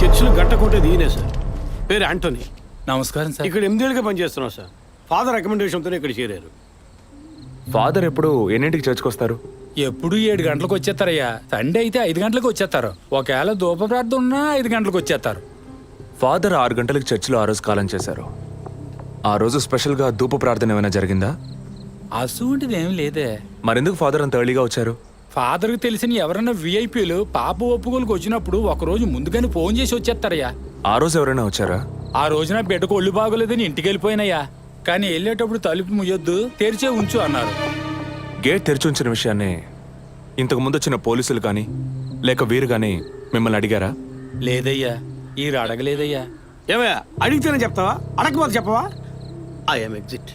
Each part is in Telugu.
చర్చిలు గట్టకొట్టేది ఈయనే సార్. పేరు యాంటోనీ. నమస్కారం సార్. ఇక్కడ 8 ఏళ్ళుగా పనిచేస్తున్నాం సార్. ఫాదర్ రికమెండేషన్తోనే ఇక్కడ చేరారు. ఫాదర్ ఎప్పుడు ఎన్నింటికి చర్చ్కి వస్తారు? ఎప్పుడు 7 గంటలకు వచ్చేస్తారయ్యా. సండే అయితే 5 గంటలకు వచ్చేస్తారు. ఒకవేళ ధూప ప్రార్థన ఉన్నా 5 గంటలకు వచ్చేస్తారు. ఫాదర్ 6 గంటలకు చర్చిలో ఆ రోజు కాలం చేశారు. ఆ రోజు స్పెషల్గా ధూప ప్రార్థన ఏమైనా జరిగిందా? అసువంటిది ఏం లేదే. మరెందుకు ఫాదర్ అంత ఎర్లీగా వచ్చారు? ఫాదర్కి తెలిసిన ఎవరన్నా విఐపీలు పాప ఒప్పుకోలకు వచ్చినప్పుడు ఒకరోజు ముందుగానే ఫోన్ చేసి వచ్చేస్తారయ్యా. ఆ రోజు ఎవరైనా వచ్చారా? ఆ రోజున బిడ్డకు ఒళ్ళు బాగోలేదని ఇంటికి వెళ్ళిపోయినయ్యా. కానీ వెళ్ళేటప్పుడు తలుపు ముయ్యొద్దు, తెరిచే ఉంచు అన్నారు. గేట్ తెరిచి ఉంచిన విషయాన్ని ఇంతకు ముందు వచ్చిన పోలీసులు కానీ లేక వీరు కానీ మిమ్మల్ని అడిగారా? లేదయ్యా, ఈ అడగలేదయ్యా. ఏమయ్యా అడిగితేనే చెప్తావా, అడగకపోతే చెప్పవా? I'm exit.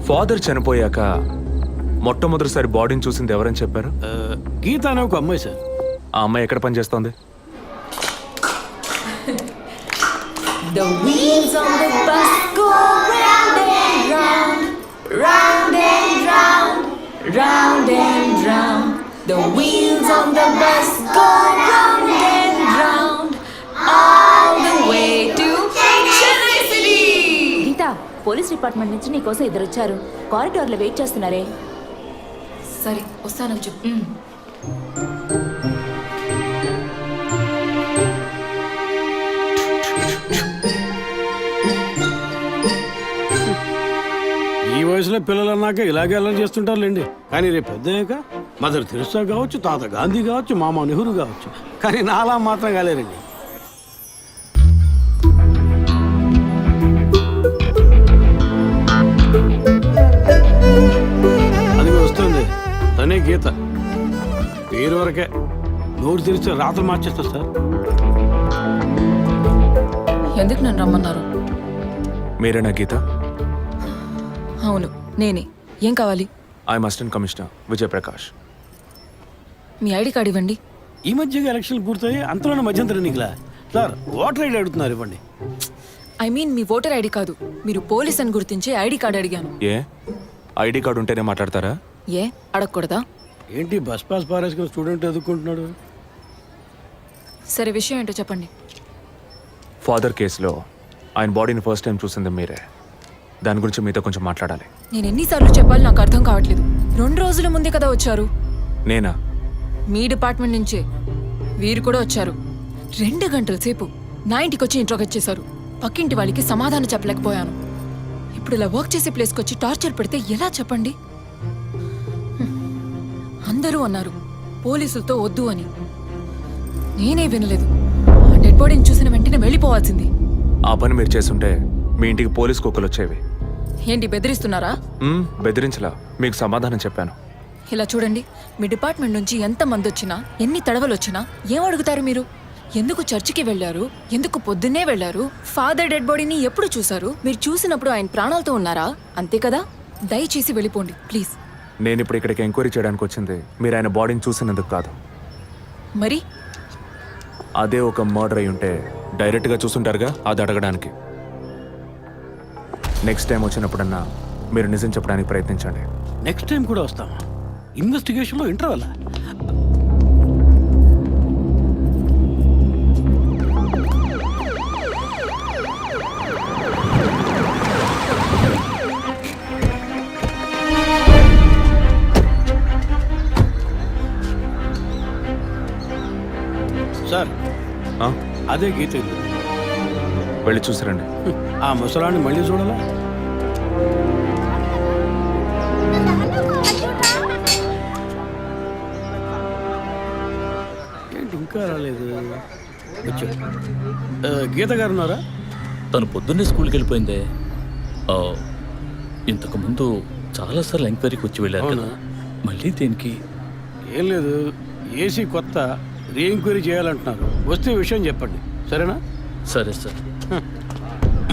ఫాదర్ చనిపోయాక మొట్టమొదటిసారి బాడీని చూసింది ఎవరని చెప్పారు? గీత అనే ఒక అమ్మాయి సార్. ఆ అమ్మాయి ఎక్కడ పనిచేస్తోంది? The wheels on the bus go round and round, round and round, round and round. The wheels on the bus go round and round, all the way to Chennai City. Geeta, police department నుంచి నీకోసం ఇద్దరు వచ్చారు. కారిడార్లో వెయిట్ చేస్తున్నారే. సరే వస్తానని చెప్పు. ఈ వయసులో పిల్లలు అన్నాక ఇలాగే అల్లరి చేస్తుంటారులేండి. కానీ రేపు పెద్దయ్యాక మదర్ తెరిసా కావచ్చు, తాత గాంధీ కావచ్చు, మామ నెహ్రూ కావచ్చు. కానీ నాలా మాత్రం కాలేరండి. అది వస్తుంది తనే గీత. పేరు వరకే, నోరు తెరిస్తే రాత్రి మార్చేస్తా సార్. ఎందుకు నన్ను రమ్మన్నారు? మీరేనా గీత? అవును నేనే. ఏం కావాలి? I'm assistant commissioner Vijay Prakash. Me ID card ఇవ్వండి. ఈ మధ్యగా ఎలక్షన్లు పూర్తయి అంతలోనే మధ్యంతర ఎన్నికలా సార్? ఓటర్ ఐడి అడుగుతున్నారు, ఇవ్వండి. I mean me voter ID కాదు, మీరు పోలీస్ అని గుర్తించే ఐడి కార్డ్ అడిగాను. ఏ ఐడి కార్డు ఉంటేనే మాట్లాడతారా? ఏ అడగకూడదా? ఏంటి బస్ పాస్ పారేసుకుని స్టూడెంట్ ఎదుర్కొంటున్నాడు? సరే విషయం ఏంటో చెప్పండి. ఫాదర్ కేసులో ఆయన బాడీని ఫస్ట్ టైం చూసింది మీరే. దాని గురించి మీతో కొంచెం మాట్లాడాలి. నేను ఎన్నిసార్లు చెప్పాలి నాకు అర్థం కావట్లేదు. 2 రోజుల ముందే కదా వచ్చారు. నేనా? మీ డిపార్ట్మెంట్ నుంచే వీరు కూడా వచ్చారు. 2 గంటల సేపు నా ఇంటికి వచ్చి ఇంట్రోగేట్ చేశారు. పక్కింటి వాళ్ళకి సమాధానం చెప్పలేకపోయాను. ఇప్పుడు ఇలా వర్క్ చేసే ప్లేస్కి వచ్చి టార్చర్ పెడితే ఎలా చెప్పండి? అందరూ అన్నారు పోలీసులతో వద్దు అని. నేనే వినలేదు. ఆ డెడ్ బాడీని చూసిన వెంటనే వెళ్ళిపోవాల్సింది. ఆ పని మీరు చేస్తుంటే మీ ఇంటికి పోలీస్ కుక్కలు వచ్చేవి. ఏంటి బెదిరిస్తున్నారా? బెదిరించలా, మీకు సమాధానం చెప్పాను. ఇలా చూడండి, మీ డిపార్ట్మెంట్ నుంచి ఎంతమంది వచ్చినా ఎన్ని తడవలు వచ్చినా ఏం అడుగుతారు మీరు? ఎందుకు చర్చికి వెళ్ళారు? ఎందుకు పొద్దున్నే వెళ్ళారు? ఫాదర్ డెడ్ బాడీని ఎప్పుడు చూసారు? మీరు చూసినప్పుడు ఆయన ప్రాణాలతో ఉన్నారా? అంతే కదా. దయచేసి వెళ్ళిపోండి ప్లీజ్. నేను ఇప్పుడు ఇక్కడికి ఎంక్వైరీ చేయడానికి వచ్చింది మీరు ఆయన బాడీని చూసినందుకు కాదు. మరి అదే ఒక మర్డర్ అయి ఉంటే డైరెక్ట్గా చూసుంటారుగా, అది అడగడానికి. నెక్స్ట్ టైం వచ్చినప్పుడన్నా మీరు నిజం చెప్పడానికి ప్రయత్నించండి. నెక్స్ట్ టైం కూడా వస్తామా? ఇన్వెస్టిగేషన్లో ఇంటర్వల్. సార్ అదే గీత ఇల్లు. వెళ్ళి చూసిరండి. ఆ ముసలాన్ని మళ్ళీ చూడాలా? ఏంటి ఇంకా రాలేదు? గీత గారు ఉన్నారా? తను పొద్దున్నే స్కూల్కి వెళ్ళిపోయిందే. ఇంతకుముందు చాలాసార్లు ఎంక్వైరీకి వచ్చి వెళ్ళారు కదా, మళ్ళీ దేనికి? ఏం లేదు, ఏసీ కొత్త రీ ఎంక్వైరీ చేయాలంటున్నారు. వస్తే విషయం చెప్పండి, సరేనా? సరే సార్.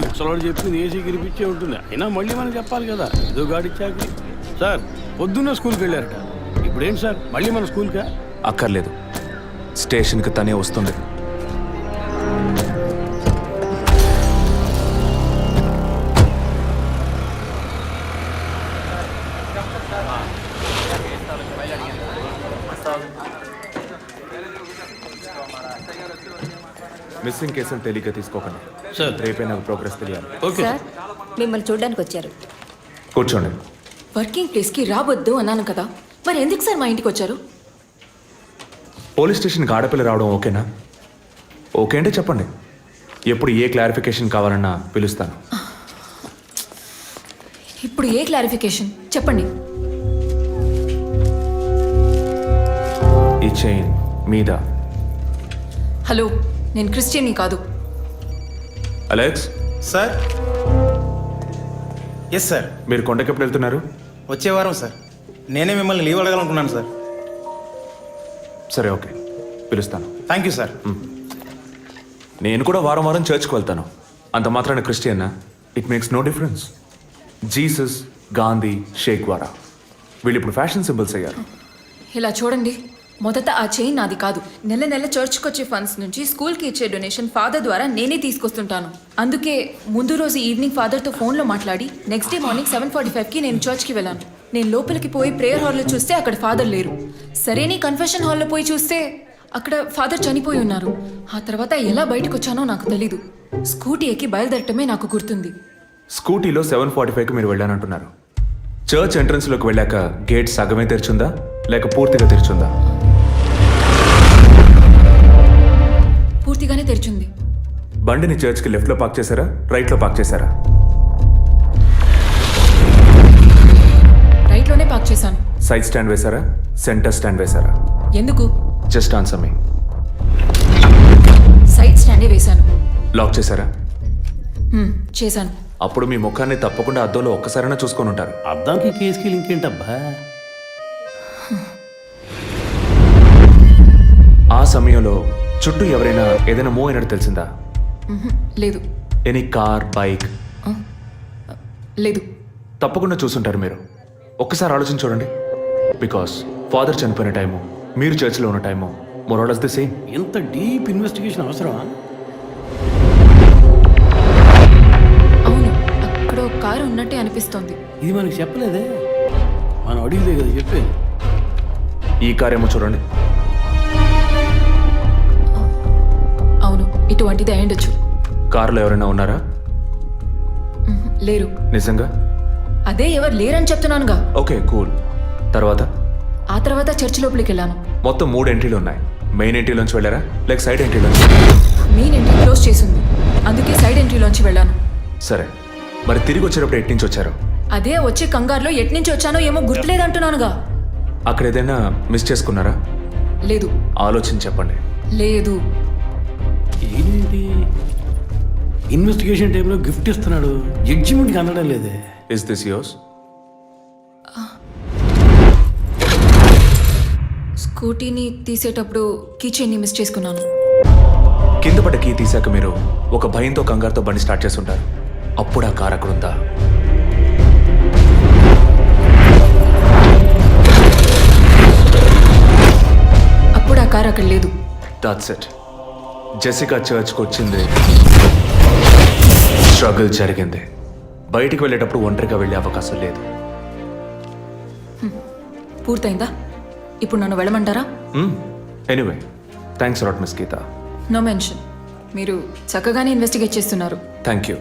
ముసలాడు చెప్పింది ఏసీ గిరిపించే ఉంటుంది. అయినా మళ్ళీ మనం చెప్పాలి కదా, ఏదో గాడిచ్చాక. సార్ పొద్దున్న స్కూల్కి వెళ్ళారట, ఇప్పుడేంటి సార్ మళ్ళీ మన స్కూల్కా? అక్కర్లేదు, స్టేషన్కి తనే వస్తుంది. మిస్సింగ్ కేసును తేలిగ్గా తీసుకోకండి. సార్ రేపే నాకు ప్రోగ్రెస్ తెలియాలి. ఓకే సార్ మిమ్మల్ని చూడడానికి వచ్చారు. కూర్చోండి. వర్కింగ్ ప్లేస్కి రావద్దు అన్నాను కదా, మరి ఎందుకు సార్ మా ఇంటికి వచ్చారు? పోలీస్ స్టేషన్కి ఆడపిల్ల రావడం ఓకేనా? ఓకే అంటే చెప్పండి. ఎప్పుడు ఏ క్లారిఫికేషన్ కావాలన్నా పిలుస్తాను. ఇప్పుడు ఏ క్లారిఫికేషన్ చెప్పండి. ఈ చైన్ మీద. హలో, నేను క్రిస్టియన్ని కాదు. Alex, sir. Yes sir. మీరు కొండకి ఎప్పుడు వెళ్తున్నారు? వచ్చే వారం సార్. నేనే మిమ్మల్ని లీవ్ అడగాలనుకున్నాను సార్. సరే, ఓకే, పిలుస్తాను. Thank you sir. నేను కూడా వారం వారం చర్చ్కి వెళ్తాను. అంత మాత్రాన క్రిస్టియన్నా? It makes no difference. Jesus, Gandhi, షేక్ వారా వీళ్ళు ఇప్పుడు ఫ్యాషన్ సింబల్స్ అయ్యారు. ఇలా చూడండి, మొదట ఆ చైన్ నాది కాదు. నెల నెల చర్చ్కి వచ్చే ఫండ్స్ నుంచి స్కూల్కి ఇచ్చే డొనేషన్ ఫాదర్ ద్వారా నేనే తీసుకొస్తుంటాను. అందుకే ముందు రోజు ఈవినింగ్ ఫాదర్తో ఫోన్లో మాట్లాడి నెక్స్ట్ డే మార్నింగ్ 7:45కి నేను చర్చ్కి వెళ్ళాను. నేను లోపలికి పోయి ప్రేయర్ హాల్లో చూస్తే అక్కడ ఫాదర్ లేరు. సరే, నీ కన్ఫెషన్ హాల్లో పోయి చూస్తే అక్కడ ఫాదర్ చనిపోయి ఉన్నారు. ఆ తర్వాత ఎలా బయటకు వచ్చానో నాకు తెలీదు. స్కూటీ ఎక్కి బయలుదేరటమే నాకు గుర్తుంది. స్కూటీలో 7:45కి మీరు వెళ్ళానంటున్నారు. చర్చ్ ఎంట్రన్స్లోకి వెళ్ళాక గేట్ సగమే తెరిచుందా లేక పూర్తిగా తెరిచుందా? పూర్తిగానే తెరిచింది. బండిని చర్చ్కి లెఫ్ట్లో పార్క్ చేశారా, రైట్లో పార్క్ చేశారా? రైట్లోనే పార్క్ చేశాను. సైడ్ స్టాండ్ వేశారా, సెంటర్ స్టాండ్ వేశారా? ఎందుకు? జస్ట్ ఆన్సర్ మీ. సైడ్ స్టాండే వేశాను. లాక్ చేశారా? చేశాను. అప్పుడు మీ ముఖాన్ని తప్పకుండా అద్దంలో ఒక్కసారైనా చూసుకొని ఉంటారు. అద్దానికి కేసుకి లింక్ ఏంటబ్బా? ఆ సమయంలో చుట్టూ ఎవరైనా ఏదైనా మూవ్ అయినట్టు తెలిసిందా? లేదు. Any car, bike? లేదు. తప్పకుండా చూసుంటారు మీరు. ఒక్కసారి ఆలోచించి చూడండి. బికాస్ ఫాదర్ చనిపోయిన టైము, మీరు చర్చిలో ఉన్న టైము మోరాలస్ ది సేమ్. ఇంత డీప్ ఇన్వెస్టిగేషన్ అవసరమా? అవును, అక్కడ ఒక కారు ఉన్నట్టే అనిపిస్తోంది. ఇది మనకి చెప్పలేదే, మనం అడిగితే కదా చెప్పేది. ఈ కార్ ఏమో చూడండి. అవును, ఇటువంటిది అయ్యుండొచ్చు. కారులో ఎవరైనా ఉన్నారా? లేరు. నిజంగా? అదే ఎవరు లేరని చెప్తున్నానుగా. Okay, cool. తర్వాత? ఆ తర్వాత చర్చ్ లోపలికి వెళ్ళాను. మొత్తం 3 ఎంట్రీలు ఉన్నాయి. మెయిన్ ఎంట్రీలోంచి వెళ్ళారా లేక సైడ్ ఎంట్రీలోంచి? మెయిన్ ఎంట్రీ క్లోజ్ చేసింది, అందుకే సైడ్ ఎంట్రీలోంచి వెళ్ళాను. సరే, మరి తిరిగి వచ్చేటప్పుడు ఎటు నుంచి వచ్చారు? అదే వచ్చే కంగారులో ఎట్నుంచి వచ్చానో ఏమో గుర్తులేదంటున్నానుగా. అక్కడ ఏదైనా మిస్ చేసుకున్నారా? లేదు. ఆలోచించి చెప్పండి. లేదు. ఏంటి ఇన్వెస్టిగేషన్ టైంలో గిఫ్ట్ ఇస్తున్నాడు, జడ్జిమెంట్కి అందడం లేదే. Is this yours? స్కూటీని తీసేటప్పుడు కీచైన్ని మిస్ చేసుకున్నాను. కింద పడ్డ కీ తీసాక మీరు ఒక భయంతో కంగారుతో బండి స్టార్ట్ చేస్తుంటారు. అప్పుడు ఆ కార్ అక్కడ ఉందా? అప్పుడు ఆ కారు అక్కడ లేదు. That's it. జెసికా చర్చ్కి వచ్చింది, స్ట్రగుల్ జరిగింది. బయటికి వెళ్ళేటప్పుడు ఒంటరిగా వెళ్ళే అవకాశం లేదు. పూర్తయిందా? ఇప్పుడు నన్ను వెళ్ళమంటారా? Anyway, thanks lot miss Geetha. No mention. మీరు చక్కగానే ఇన్వెస్టిగేట్ చేస్తున్నారు. Thank you.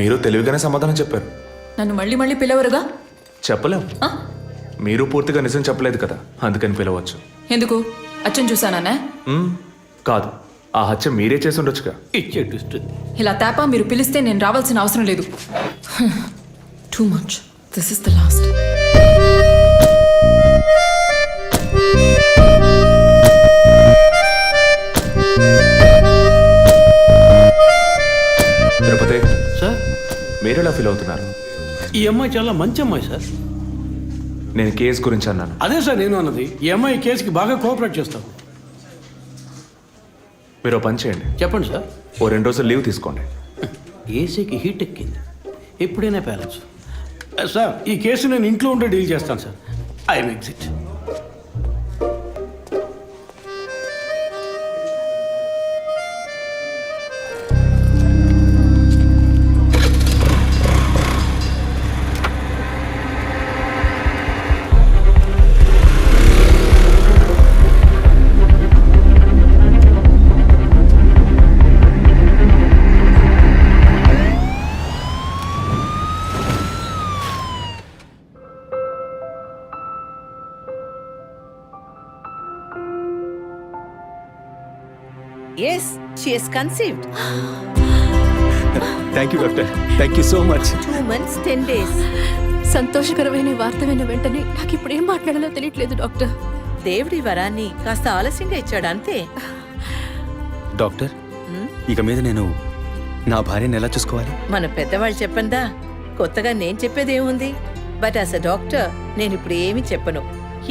మీరు తెలివిగానే సమాధానం చెప్పారు. నన్ను మళ్ళీ మళ్ళీ పిలవరుగా? చెప్పలేం. ఆ? మీరు పూర్తిగా నిజం చెప్పలేదు కదా, అందుకని పిలవచ్చు. ఎందుకు? అచ్చం చూసానా? కాదు, ఆ హత్య మీరే చేసి ఉండొచ్చుగా. ఇచ్చే ట్విస్ట్. ఇలా తేపా మీరు పిలిస్తే నేను రావాల్సిన అవసరం లేదు. Too much. This is the last. Tirupati sir, మీరు ఎలా ఫీల్ అవుతున్నారు? ఈ అమ్మాయి చాలా మంచి అమ్మాయి సార్. నేను కేసు గురించి అన్నాను. అదే సార్ నేను అన్నది. ఈ అమ్మాయి కేసుకి బాగా కోఆపరేట్ చేస్తాం. మీరు ఓ పని చేయండి. చెప్పండి సార్. ఓ 2 రోజులు లీవ్ తీసుకోండి. ఏసీకి హీట్ ఎక్కింది, ఎప్పుడైనా ప్యాలెన్స్. సార్, ఈ కేసు నేను ఇంట్లో ఉంటే డీల్ చేస్తాను sir. I'm exit. Yes, she is conceived. Thank you doctor, thank you so much. 2 months, 10 days. సంతోషకరమైన ఈ వార్త విన్న వెంటనే నాకు ఇప్పుడు ఏం మాట్లాడాలో తెలియట్లేదు డాక్టర్. దేవుడి వరాన్ని కాస్త ఆలస్యంగా ఇచ్చాడు అంతే. డాక్టర్, ఇక మీద నేను నా భార్యను ఎలా చూసుకోవాలి? మన పెద్దవాళ్ళు చెప్పందా, కొత్తగా నేను చెప్పేదేముంది. బట్ యాజ్ అ డాక్టర్ నేను ఇప్పుడు ఏమీ చెప్పను.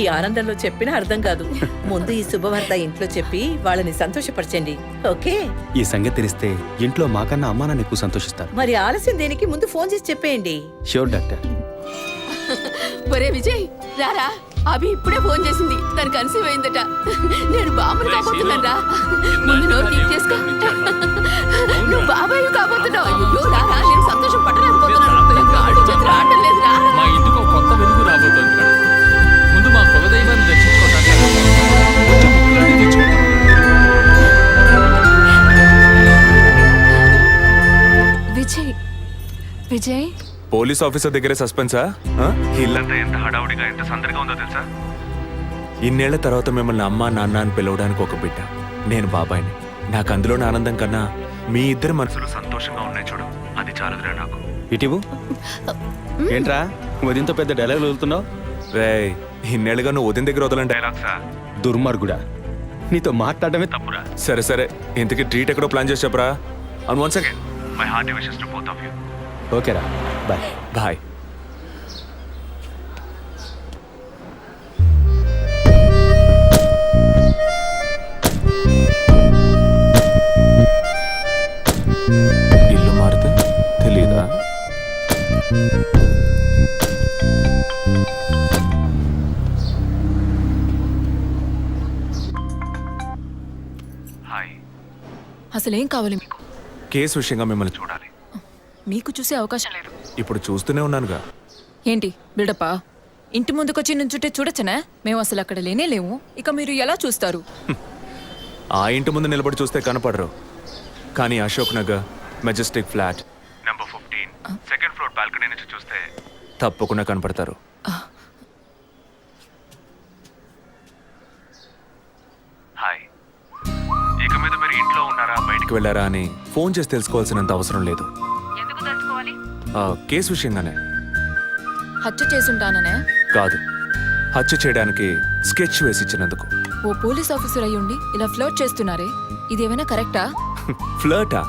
ఈ ఆనందంలో చెప్పినా అర్థం కాదు. ముందు ఈ శుభవార్త ఇంట్లో చెప్పి వాళ్ళని సంతోషపరచండి, ఓకే? ఈ సంగతి తెలిస్తే ఇంట్లో మాకన్నా అమ్మా నాన్న ఎక్కువ సంతోషిస్తారు. మరి ఆలస్యం దేనికి, ముందు ఫోన్ చేసి చెప్పేయండి. Sure doctor. ఒరే విజయ్ రారా, అభి ఇప్పుడే ఫోన్ చేసింది, తను కన్సీవ్ అయిందట. నేను బాబుని కాబోతున్నాను రా. ముందు నోరు తీపి చేసుకో. నువ్వు బాబాయ్ కాబోతున్నావు. అయ్యో రారా, నేను సంతోషం పట్టలేకపోతున్నాను. ఆడు చేతులు ఆడటం లేదు రా. మా ఇంటికి ఒక కొత్త వెలుగు రాబోతోంది మేడం. ముందు మా కులదైవాన్ని దర్శించుకోవటానికి కొంచెం ముక్కులన్నీ తెచ్చుకుంటాం. విజయ్ విజయ్ పోలీస్ ఆఫీసర్ దగ్గరే సస్పెన్సా? ఇల్లంతా ఎంత హడావుడిగా ఎంత సందడిగా ఉందో తెలుసా? ఇన్నేళ్ల తర్వాత మిమ్మల్ని అమ్మా నాన్న అని పిలవడానికి ఒక బిడ్డ, నేను బాబాయిని. నాకు అందులోని ఆనందం కన్నా మీ ఇద్దరి మనసులు సంతోషంగా ఉన్నాయి చూడు, అది చాలుదురా నాకు. ఇటీవు ఏంట్రా ఉదయంతో పెద్ద డైలాగ్ వదులుతున్నావు? రే, ఇన్నేళ్ళుగా నువ్వు ఉదయం దగ్గర వదలని డైలాగ్సా? దుర్మార్గుడా, నీతో మాట్లాడమే తప్పురా. సరే సరే, ఇంతకీ ట్రీట్ ఎక్కడో ప్లాన్ చేసి చెప్పరా. And once again my heart wishes to both of you. ఓకేరా, బాయ్. బాయ్. ఇల్లు మారితే తెలీదా? హాయ్. అసలేం కావాలి మీకు? కేసు విషయంగా మిమ్మల్ని చూడాలి. మీకు చూసే అవకాశం లేదు. ఇప్పుడు చూస్తూనే ఉన్నానుగా. ఏంటి బిల్డప్పా? ఇంటి ముందుకొచ్చి నుంచుంటే చూడొచ్చనా? మేము అసలు అక్కడ లేనే లేవు, ఇక మీరు ఎలా చూస్తారు? ఆ ఇంటి ముందు నిలబడి చూస్తే కనపడరు, కానీ Ashok Nagar Majestic flat number 15 second floor balcony నుంచి చూస్తే తప్పకుండా కనపడతారు. హాయ్. ఇక మీద మీరు ఇంట్లో ఉన్నారా బయటికి వెళ్ళారా అని ఫోన్ చేసి తెలుసుకోవాల్సినంత అవసరం లేదు. కేసు విషయంగానే. హత్య చేసుంటాననే కాదు, హత్య చేయడానికి స్కెచ్ వేసి ఇచ్చినందుకు. ఓ పోలీస్ ఆఫీసర్ అయ్యుండి ఇలా ఫ్లర్ట్ చేస్తున్నారే, ఇదేమైనా కరెక్టా? ఫ్లర్టా?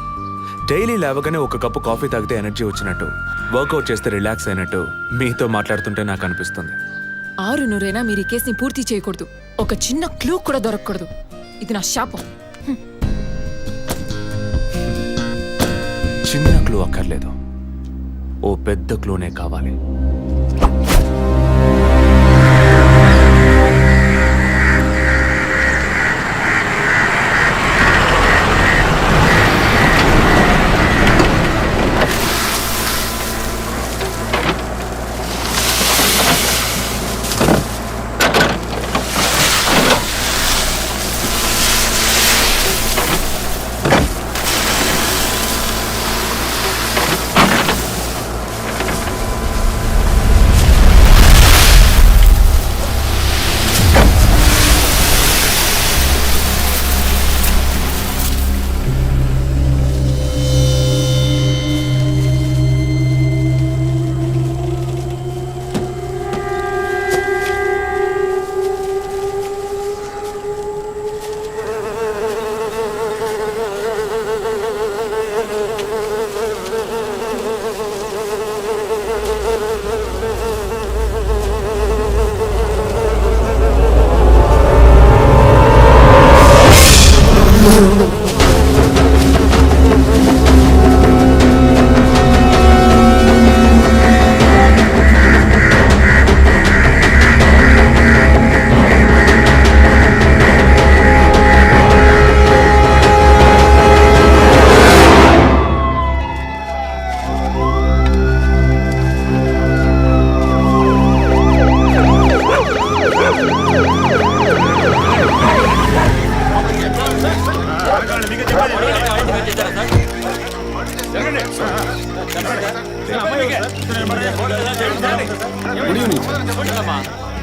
డైలీ లేవగానే ఒక కప్పు కాఫీ తాగితే ఎనర్జీ వచ్చినట్టు, వర్కౌట్ చేస్తే రిలాక్స్ అయినట్టు మీతో మాట్లాడుతుంటే నాకు అనిపిస్తుంది. 6 మీరు ఈ కేసుని పూర్తి చేయకూడదు. ఒక చిన్న క్లూ కూడా దొరకకూడదు. ఇది నా శాపం. చిన్న క్లూ అక్కర్లేదు, ఓ పెద్ద క్లూనే కావాలి.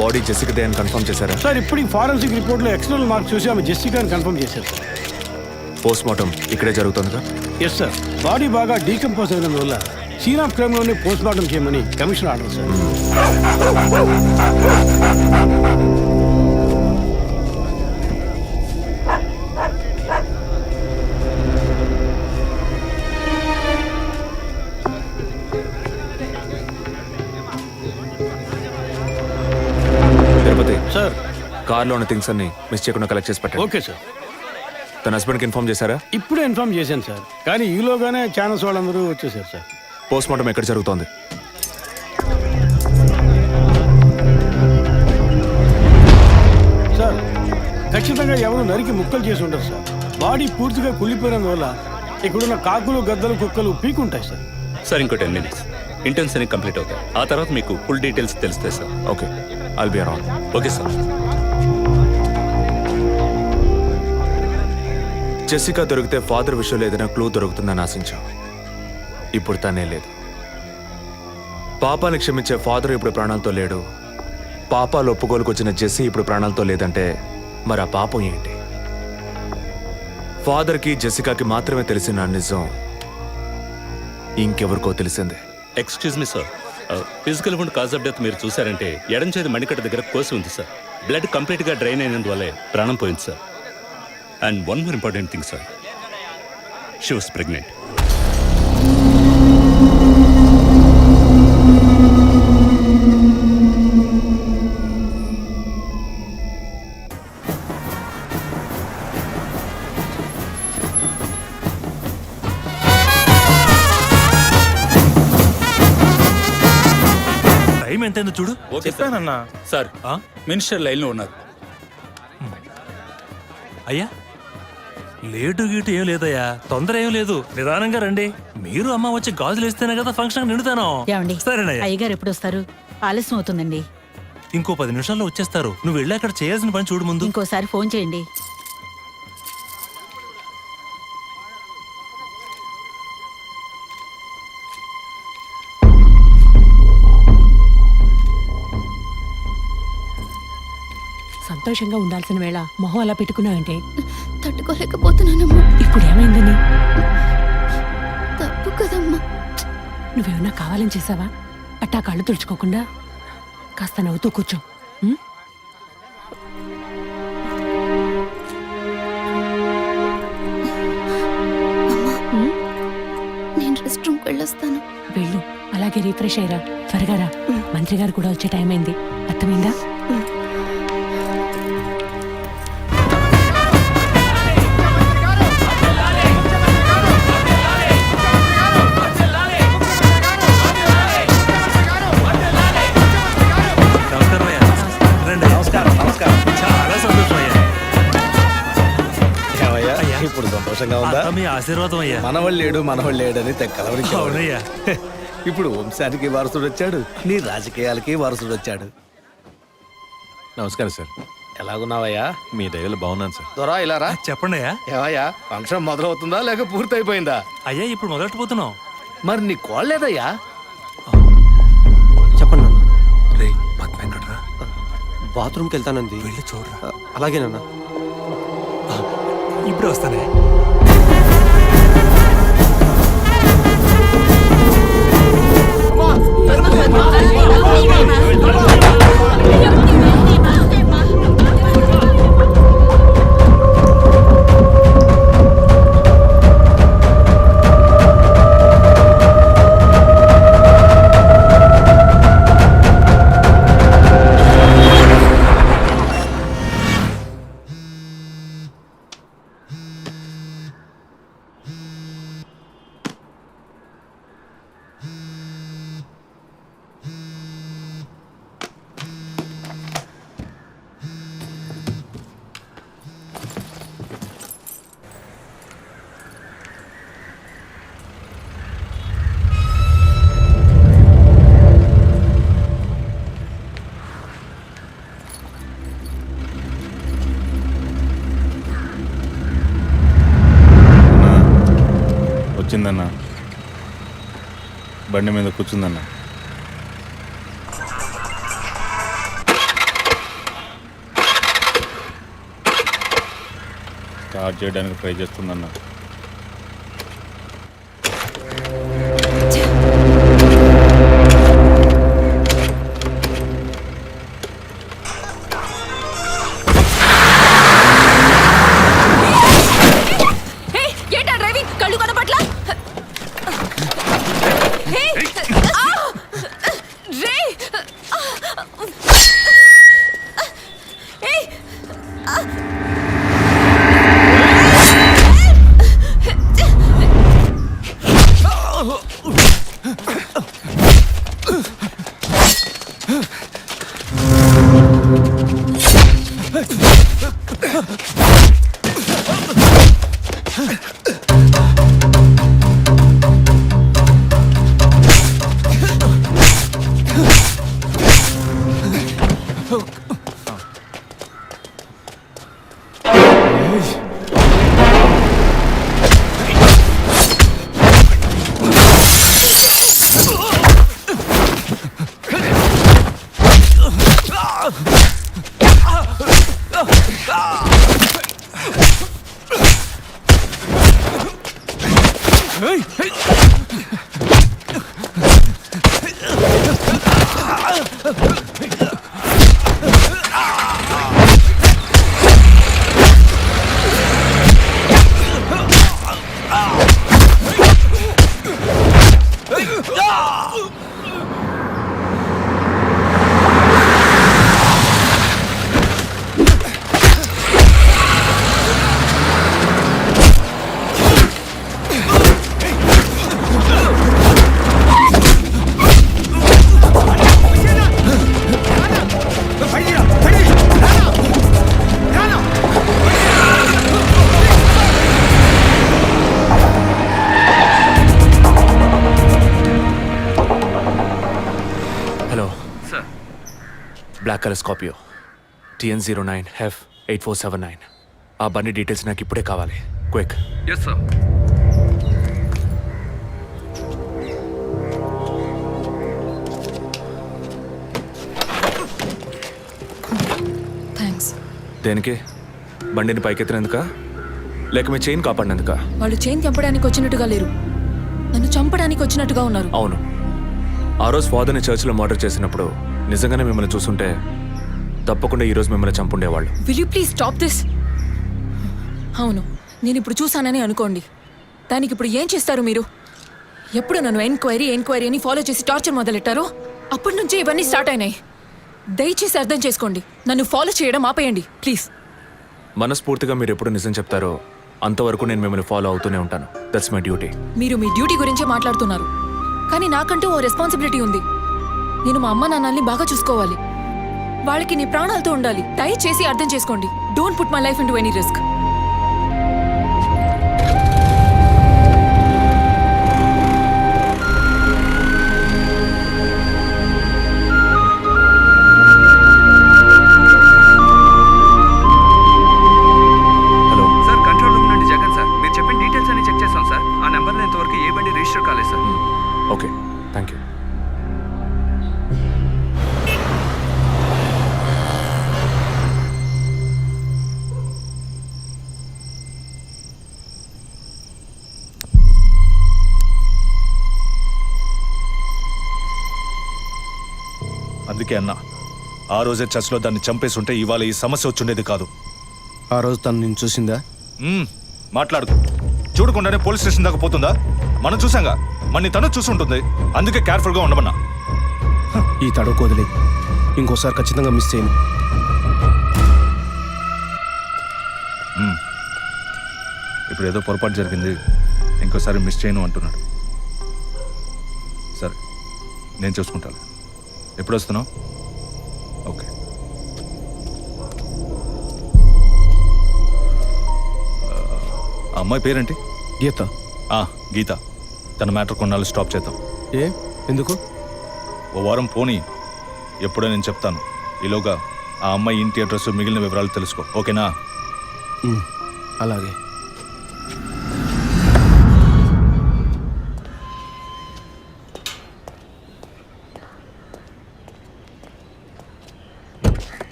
బాడీ జెసికాదే అని కన్ఫర్మ్ చేశారా? సార్ ఇప్పుడు ఫారెన్సిక్ రిపోర్ట్లో ఎక్స్టర్నల్ మార్క్స్ చూసి ఆమె జెసికా అని కన్ఫర్మ్ చేశారు. పోస్ట్ మార్టం ఇక్కడే జరుగుతుందిగా? ఎస్ సార్, బాడీ బాగా డీకంపోజ్ అయినందువల్ల సీన్ ఆఫ్ క్రైమ్లోనే పోస్ట్ మార్టం చేయమని commission order sir. Tirupati sir. కార్లో ఉన్న థింగ్స్ అన్ని మిస్ చేయకుండా కలెక్ట్ చేసి పెట్టండి. Okay sir. తన హస్బెండ్కి ఇన్ఫార్మ్ చేశారా? ఇప్పుడే ఇన్ఫార్మ్ చేశాను సార్, కానీ ఈలోగానే ఛానల్స్ వాళ్ళందరూ వచ్చేసారు సార్. పోస్ట్ మార్టం ఎక్కడ జరుగుతోంది? సార్ ఖచ్చితంగా ఎవరు నరికి ముక్కలు చేసి ఉంటారు సార్. బాడీ పూర్తిగా కుళ్ళిపోయినందువల్ల ఇక్కడున్న కాకులు గద్దలు కుక్కలు పీకుంటాయి సార్. సార్ ఇంకో 10 minutes ఇంటర్న్స్ అన్ని కంప్లీట్ అవుతాయి. ఆ తర్వాత మీకు ఫుల్ డీటెయిల్స్ తెలుస్తాయి sir. Okay, I'll be around. Okay sir. Jessica దొరికితే ఫాదర్ విషయంలో ఏదైనా క్లూ దొరుకుతుందని ఆశించాం. ఇప్పుడు తనే లేదు. పాపాన్ని క్షమించే ఫాదర్ ఇప్పుడు ప్రాణాలతో లేడు. పాపాలు ఒప్పుకోలుకు వచ్చిన జెస్సీ ఇప్పుడు ప్రాణాలతో లేదంటే మరి ఆ పాపం ఏంటి? ఫాదర్కి జెసికాకి మాత్రమే తెలిసిన నిజం ఇంకెవరికో తెలిసిందే. Excuse me sir, physical wound cause of death మీరు చూసారంటే ఎడం చేతి మణికట్ట దగ్గర కోసి ఉంది సార్. బ్లడ్ కంప్లీట్గా డ్రైన్ అయినందువల్లే ప్రాణం పోయింది సార్. And one more important thing sir, she was pregnant. Time ఎంతైందో చూడు. చెప్పానన్నా. సార్ మినిస్టర్ లైన్లో ఉన్నారు. అయ్యా లేటు గీటు ఏం లేదయ్యా, తొందర ఏం లేదు, నిదానంగా రండి. మీరు అమ్మ వచ్చి గాజులు వేస్తేనే కదా ఫంక్షన్ నిండుతాను. సరేనయ్యా. అయ్యగారు ఎప్పుడు వస్తారు? ఆలస్యం అవుతుందండి. ఇంకో 10 నిమిషాల్లో వచ్చేస్తారు. నువ్వు వెళ్ళి అక్కడ చేయాల్సిన పని చూడు ముందు. ఇంకోసారి ఫోన్ చేయండి. సంతోషంగా ఉండాల్సిన వేళ మొహం అలా పెట్టుకున్నావంటే తట్టుకోలేకపోతున్నానమ్మా. ఇప్పుడు ఏమైందని? తప్పు కదమ్మా. నువ్వేమన్నా కావాలని చేసావా? అట్టా కళ్ళు తుడుచుకోకుండా కాస్త నవ్వుతూ కూర్చో. ఉం? నేను రెస్ట్ రూమ్కి వెళ్ళొస్తాను. వెళ్ళు, అలాగే రీఫ్రెష్ అయ్యరా. త్వరగా రా, మంత్రి గారు కూడా వచ్చే టైం అయింది. అర్థమైందా? చాలా సంతోషం అయ్యా. ఇప్పుడు సంతోషంగా ఉందా? మీ ఆశీర్వాదం అయ్యా. మనవళ్ళేడని తెక్కలవరికి. అవునయ్యా. ఇప్పుడు వంశానికి వారసుడు వచ్చాడు, నీ రాజకీయాలకి వారసుడు వచ్చాడు. నమస్కారం సార్. ఎలాగున్నావయ్యా? మీ దయలు బాగున్నాను సార్. దొరా ఇలా రా. చెప్పండి అయ్యా. ఏవయ్యా, ఫంక్షన్ మొదలవుతుందా లేక పూర్తయిపోయిందా? అయ్యా ఇప్పుడు మొదలెట్టబోతున్నాం. మరి నీ కోళ్ళేదయ్యా? చెప్పండి నాన్న. రే పద్మ ఎక్కడ్రా? బాత్రూమ్కి వెళ్తానంది. వెళ్ళి చూడరా. అలాగేనన్నా. ఇప్పుడే వస్తానే. వచ్చిందన్న, బండి మీద కూర్చుందన్న. స్టార్ట్ చేయడానికి ట్రై చేస్తుందన్న. ఏంటా డ్రైవింగ్ కళ్ళు కనపట్ల బ్లాక్ కలర్ స్కార్పియో TN09F8479. ఆ బండి డీటెయిల్స్ నాకు ఇప్పుడే కావాలి. క్విక్. Yes sir. థ్యాంక్స్. దేనికి? బండిని పైకెత్తినందుకా లేక మీ చైన్ కాపాడినందుకా? వాళ్ళు చైన్ తెంపడానికి వచ్చినట్టుగా లేరు, నన్ను చంపడానికి వచ్చినట్టుగా ఉన్నారు. అవును, ఆ రోజు ఫాదర్ని చర్చిలో మర్డర్ చేసినప్పుడు నిజంగానే మిమ్మల్ని చూసుంటే తప్పకుండా ఈరోజు మిమ్మల్ని చంపుండేవాళ్ళు. Will you please stop this? అవును, నేను ఇప్పుడు చూసానని అనుకోండి, దానికి ఇప్పుడు ఏం చేస్తారు మీరు? ఎప్పుడు నన్ను ఎంక్వైరీ అని ఫాలో చేసి టార్చర్ మొదలెట్టారో అప్పటి నుంచే ఇవన్నీ స్టార్ట్ అయినాయి. దయచేసి అర్థం చేసుకోండి, నన్ను ఫాలో చేయడం ఆపేయండి ప్లీజ్. మనస్ఫూర్తిగా మీరు ఎప్పుడు నిజం చెప్తారో అంతవరకు నేను మిమ్మల్ని ఫాలో అవుతూనే ఉంటాను. That's my duty. మీరు మీ డ్యూటీ గురించే మాట్లాడుతున్నారు, కానీ నాకంటూ ఓ రెస్పాన్సిబిలిటీ ఉంది. నేను మా అమ్మ నాన్నల్ని బాగా చూసుకోవాలి, వాళ్ళకి నీ ప్రాణాలతో ఉండాలి. దయచేసి అర్థం చేసుకోండి. Don't put my life into any risk. Hello sir, control room నుండి జగన్ సార్. మీరు చెప్పిన డీటెయిల్స్ అన్ని చెక్ చేస్తాం సార్. ఆ నెంబర్లో ఇంతవరకు ఏ బండి రిజిస్టర్ కాలేదు సార్. Okay, thank you. అందుకే అన్నా, ఆ రోజే చర్చ్లో దాన్ని చంపేసి ఉంటే ఇవాళ ఈ సమస్య వచ్చుండేది కాదు. ఆ రోజు తను నేను చూసిందా? మాట్లాడుకో. చూడకుండానే పోలీస్ స్టేషన్ దాకా పోతుందా? మనం చూసాంగా, మన తను చూసుంటుంది. అందుకే కేర్ఫుల్గా ఉండమన్నా. ఈ తడవకు వదిలే, ఇంకోసారి ఖచ్చితంగా మిస్ చేయను. ఇప్పుడు ఏదో పొరపాటు జరిగింది, ఇంకోసారి మిస్ చేయను అంటున్నాడు. సరే, నేను చూసుకుంటాను. ఎప్పుడు వస్తున్నావు? ఓకే. ఆ అమ్మాయి పేరేంటి? గీత. గీత. తన మ్యాటర్ కొన్నాళ్ళు స్టాప్ చేద్దాం. ఎందుకు? ఓ వారం పోనీ, ఎప్పుడో నేను చెప్తాను. ఈలోగా ఆ అమ్మాయి ఇంటి అడ్రస్, మిగిలిన వివరాలు తెలుసుకో. ఓకేనా? అలాగే.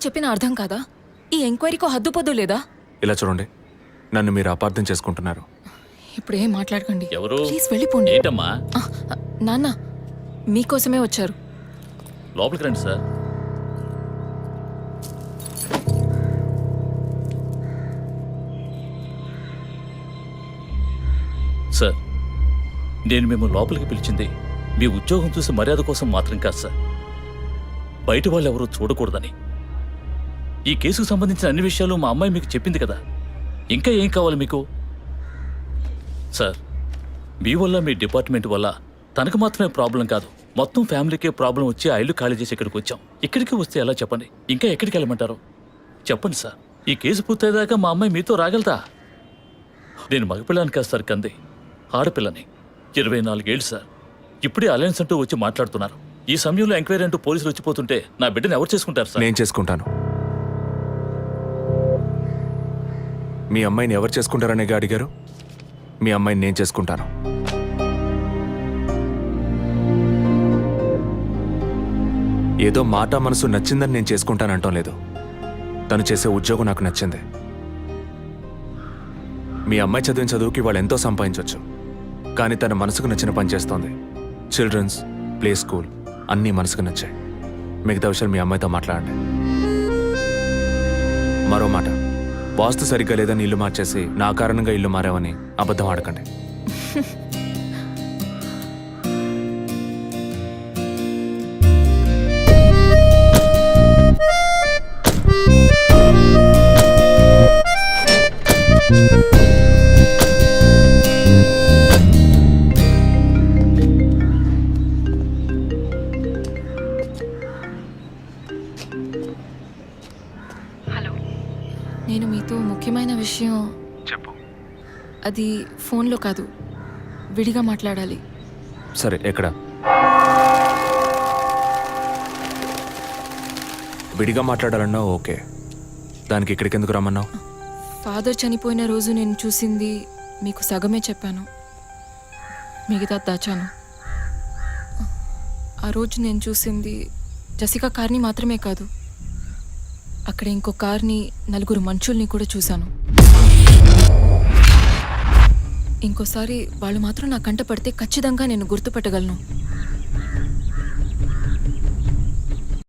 చెప్పినా అర్థం కాదా? ఈ ఎంక్వైరీకో హద్దు పొద్దు లేదా? ఇలా చూడండి, నన్ను మీరు అపార్థం చేసుకుంటున్నారు. ఇప్పుడు ఏం మాట్లాడకండి. ఎవరు? ప్లీజ్ వెళ్ళిపోండి. ఏంటమ్మా? నాన్న మీకోసమే వచ్చారు. లోపలికి రండి సార్. సార్, నేను మిమ్మల్ని లోపలికి పిలిచింది మీ ఉద్యోగం చూసి మర్యాద కోసం మాత్రం కాదు సార్. బయట వాళ్ళు ఎవరూ చూడకూడదని. ఈ కేసుకు సంబంధించిన అన్ని విషయాలు మా అమ్మాయి మీకు చెప్పింది కదా. ఇంకా ఏం కావాలి మీకు? సార్, మీ వల్ల మీ డిపార్ట్మెంట్ వల్ల తనకు మాత్రమే ప్రాబ్లం కాదు, మొత్తం ఫ్యామిలీకే ప్రాబ్లం వచ్చి ఆ ఇల్లు ఖాళీ చేసి ఇక్కడికి వచ్చాం. ఇక్కడికి వస్తే ఎలా చెప్పండి? ఇంకా ఎక్కడికి వెళ్ళమంటారు చెప్పండి సార్. ఈ కేసు పూర్తయ్యేదాకా మా అమ్మాయి మీతో రాగలదా? నేను మగపిల్లని కాదు సార్, కంది ఆడపిల్లని. 24 ఏళ్ళు సార్. ఇప్పుడే అలయన్స్ అంటూ వచ్చి మాట్లాడుతున్నారు. ఈ సమయంలో ఎంక్వైరీ అంటూ పోలీసులు వచ్చిపోతుంటే నా బిడ్డను ఎవరు చేసుకుంటారు సార్? నేను చేసుకుంటాను. మీ అమ్మాయిని ఎవరు చేసుకుంటారనే అడిగారు. మీ అమ్మాయిని నేను చేసుకుంటాను. ఏదో మాట మనసు నచ్చిందని నేను చేసుకుంటానంటాం లేదు. తను చేసే ఉద్యోగం నాకు నచ్చింది. మీ అమ్మాయి చదివిన చదువుకి వాళ్ళు ఎంతో సంపాదించవచ్చు, కానీ తన మనసుకు నచ్చిన పని చేస్తోంది. చిల్డ్రన్స్ ప్లే స్కూల్ అన్నీ మనసుకు నచ్చాయి. మిగతా విషయాలు మీ అమ్మాయితో మాట్లాడండి. మరో మాట, వాస్తు సరిగ్గా లేదని ఇల్లు మార్చేసి నా కారణంగా ఇల్లు మారావని అబద్ధం ఆడకండి. నేను మీతో ముఖ్యమైన విషయం చెప్పు. అది ఫోన్లో కాదు, విడిగా మాట్లాడాలి. సరే, ఎక్కడ? విడిగా మాట్లాడాలన్నా ఓకే. దానికి ఇక్కడికి ఎందుకు రమ్మన్నావు? ఫాదర్ చనిపోయిన రోజు నేను చూసింది మీకు సగమే చెప్పాను, మిగతా దాచాను. ఆ రోజు నేను చూసింది జసికా కార్ని మాత్రమే కాదు, అక్కడ ఇంకో కార్ని, 4 మనుషుల్ని కూడా చూశాను. ఇంకోసారి వాళ్ళు మాత్రం నా కంట పడితే ఖచ్చితంగా నేను గుర్తుపట్టగలను.